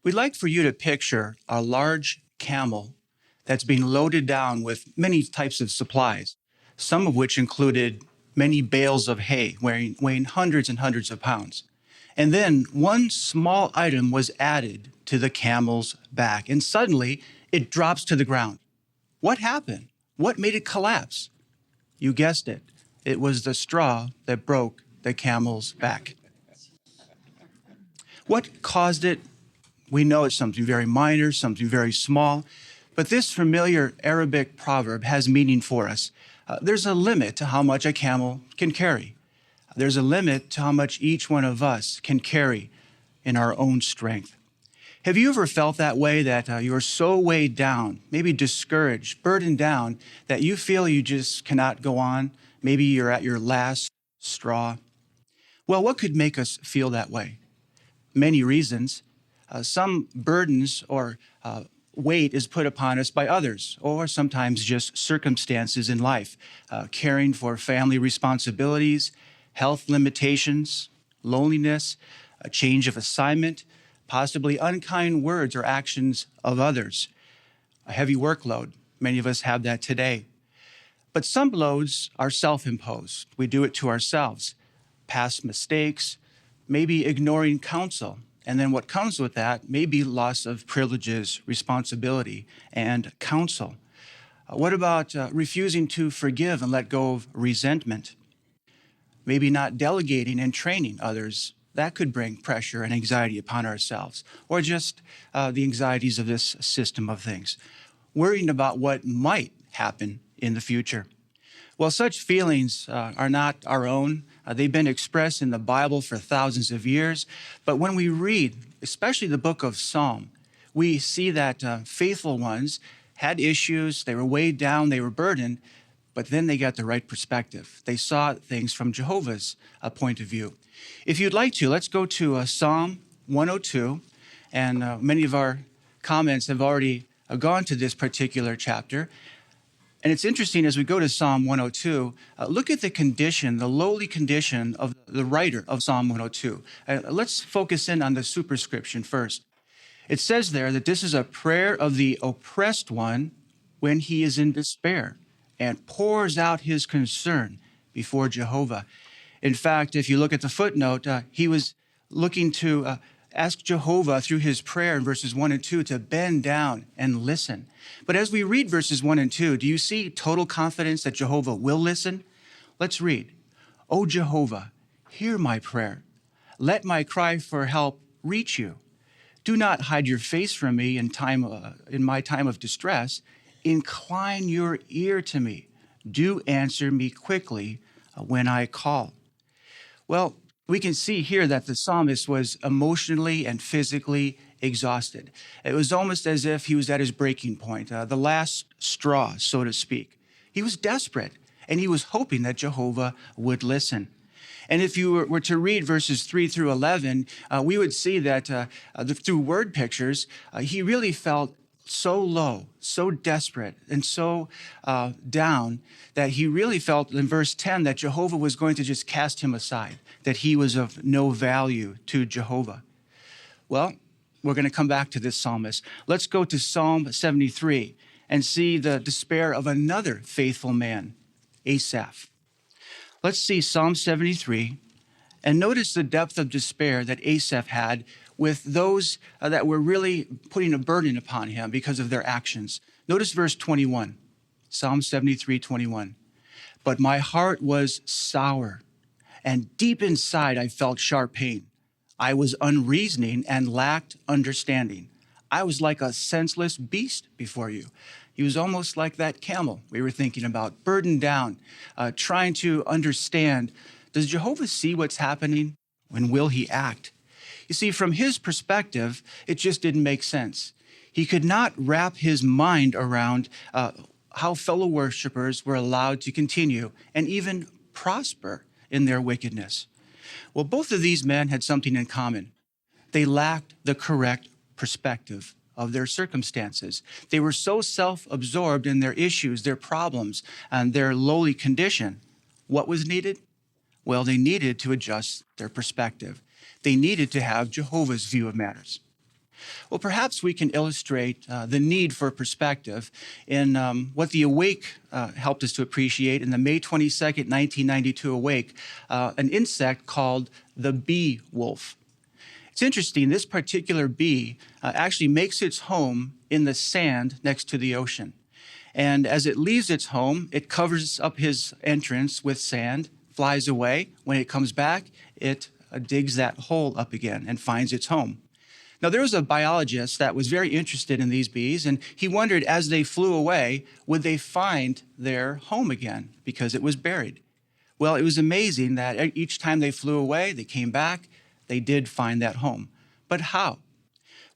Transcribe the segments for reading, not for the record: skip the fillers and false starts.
We'd like for you to picture a large camel that's being loaded down with many types of supplies, some of which included many bales of hay weighing hundreds and hundreds of pounds. And then one small item was added to the camel's back, and suddenly it drops to the ground. What happened? What made it collapse? You guessed it. It was the straw that broke the camel's back. What caused it? We know it's something very minor, something very small, but this familiar Arabic proverb has meaning for us. There's a limit to how much a camel can carry. There's a limit to how much each one of us can carry in our own strength. Have you ever felt that way, that you're so weighed down, maybe discouraged, burdened down, that you feel you just cannot go on? Maybe you're at your last straw. Well, what could make us feel that way? Many reasons. Some burdens or weight is put upon us by others, or sometimes just circumstances in life, caring for family responsibilities, health limitations, loneliness, a change of assignment, possibly unkind words or actions of others, a heavy workload. Many of us have that today. But some loads are self-imposed. We do it to ourselves. Past mistakes, maybe ignoring counsel. And then what comes with that may be loss of privileges, responsibility, and counsel. What about refusing to forgive and let go of resentment? Maybe not delegating and training others. That could bring pressure and anxiety upon ourselves, or just the anxieties of this system of things. Worrying about what might happen in the future. Well, such feelings are not our own. They've been expressed in the Bible for thousands of years. But when we read, especially the book of Psalm, we see that faithful ones had issues, they were weighed down, they were burdened, but then they got the right perspective. They saw things from Jehovah's point of view. If you'd like to, let's go to Psalm 102. And many of our comments have already gone to this particular chapter. And it's interesting, as we go to Psalm 102, look at the condition, the lowly condition of the writer of Psalm 102. Let's focus in on the superscription first. It says there that this is a prayer of the oppressed one when he is in despair and pours out his concern before Jehovah. In fact, if you look at the footnote, he was looking to ask Jehovah through his prayer in verses 1 and 2 to bend down and listen. But as we read verses 1 and 2, do you see total confidence that Jehovah will listen? Let's read. O Jehovah, hear my prayer. Let my cry for help reach you. Do not hide your face from me in my time of distress. Incline your ear to me. Do answer me quickly when I call. Well, we can see here that the psalmist was emotionally and physically exhausted. It was almost as if he was at his breaking point, the last straw, so to speak. He was desperate, and he was hoping that Jehovah would listen. And if you were to read verses 3 through 11, we would see that through word pictures, he really felt so low, so desperate, and so down that he really felt in verse 10 that Jehovah was going to just cast him aside, that he was of no value to Jehovah. Well, we're going to come back to this psalmist. Let's go to Psalm 73 and see the despair of another faithful man, Asaph. Let's see Psalm 73 and notice the depth of despair that Asaph had with those that were really putting a burden upon him because of their actions. Notice verse 21, Psalm 73, 21. But my heart was sour, and deep inside I felt sharp pain. I was unreasoning and lacked understanding. I was like a senseless beast before you. He was almost like that camel we were thinking about, burdened down, trying to understand, does Jehovah see what's happening? When will he act? You see, from his perspective, it just didn't make sense. He could not wrap his mind around how fellow worshipers were allowed to continue and even prosper in their wickedness. Well, both of these men had something in common. They lacked the correct perspective of their circumstances. They were so self-absorbed in their issues, their problems, and their lowly condition. What was needed? Well, they needed to adjust their perspective. They needed to have Jehovah's view of matters. Well, perhaps we can illustrate the need for perspective in what the Awake helped us to appreciate in the May 22nd, 1992 Awake, an insect called the bee wolf. It's interesting, this particular bee actually makes its home in the sand next to the ocean. And as it leaves its home, it covers up his entrance with sand, flies away. When it comes back, it digs that hole up again and finds its home. Now, there was a biologist that was very interested in these bees, and he wondered as they flew away, would they find their home again because it was buried? Well, it was amazing that each time they flew away, they came back, they did find that home. But how?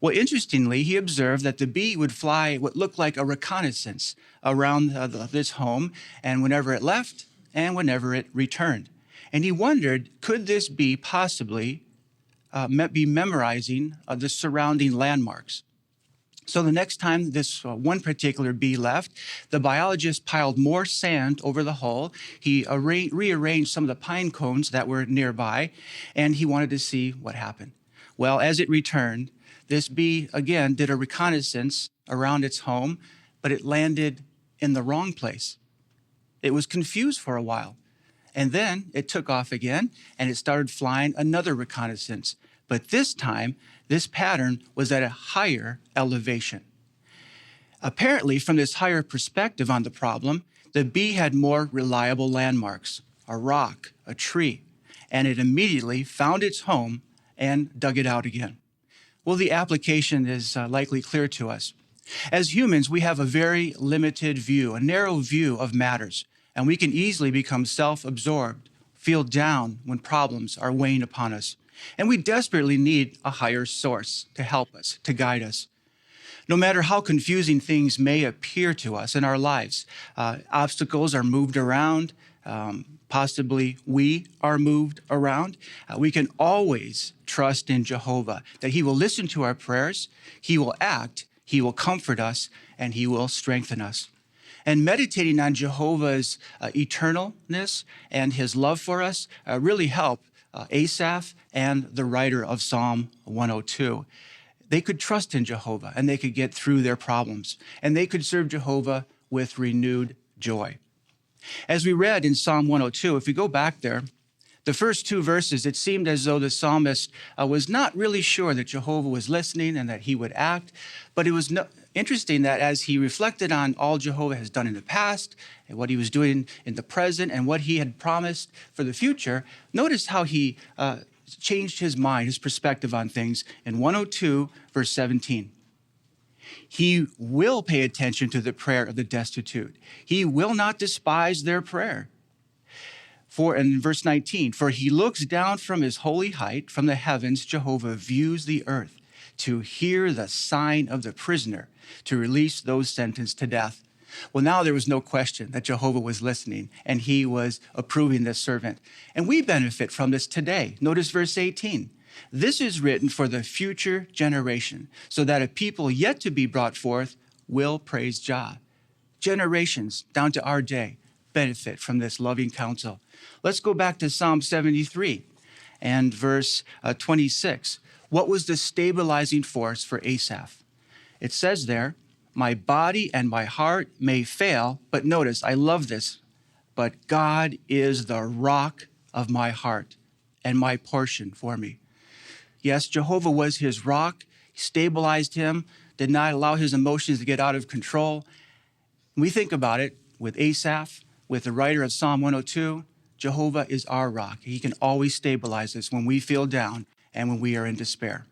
Well, interestingly, he observed that the bee would fly what looked like a reconnaissance around this home, and whenever it left and whenever it returned. And he wondered, could this bee possibly be memorizing the surrounding landmarks? So the next time this one particular bee left, the biologist piled more sand over the hole. He rearranged some of the pine cones that were nearby, and he wanted to see what happened. Well, as it returned, this bee again did a reconnaissance around its home, but it landed in the wrong place. It was confused for a while. And then it took off again, and it started flying another reconnaissance. But this time, this pattern was at a higher elevation. Apparently, from this higher perspective on the problem, the bee had more reliable landmarks, a rock, a tree, and it immediately found its home and dug it out again. Well, the application is likely clear to us. As humans, we have a very limited view, a narrow view of matters. And we can easily become self-absorbed, feel down when problems are weighing upon us. And we desperately need a higher source to help us, to guide us. No matter how confusing things may appear to us in our lives, obstacles are moved around, possibly we are moved around, we can always trust in Jehovah, that he will listen to our prayers, he will act, he will comfort us, and he will strengthen us. And meditating on Jehovah's eternalness and his love for us really helped Asaph and the writer of Psalm 102. They could trust in Jehovah and they could get through their problems, and they could serve Jehovah with renewed joy. As we read in Psalm 102, if we go back there, the first two verses, it seemed as though the psalmist was not really sure that Jehovah was listening and that he would act. But it was interesting that as he reflected on all Jehovah has done in the past and what he was doing in the present and what he had promised for the future, notice how he changed his mind, his perspective on things in 102, verse 17. He will pay attention to the prayer of the destitute. He will not despise their prayer. For in verse 19, for he looks down from his holy height, from the heavens, Jehovah views the earth to hear the sign of the prisoner, to release those sentenced to death. Well, now there was no question that Jehovah was listening and he was approving this servant. And we benefit from this today. Notice verse 18. This is written for the future generation, so that a people yet to be brought forth will praise Jah. Generations down to our day benefit from this loving counsel. Let's go back to Psalm 73 and verse 26. What was the stabilizing force for Asaph? It says there, my body and my heart may fail, but notice, I love this, but God is the rock of my heart and my portion for me. Yes, Jehovah was his rock, stabilized him, did not allow his emotions to get out of control. When we think about it, with Asaph, with the writer of Psalm 102, Jehovah is our rock. He can always stabilize us when we feel down and when we are in despair.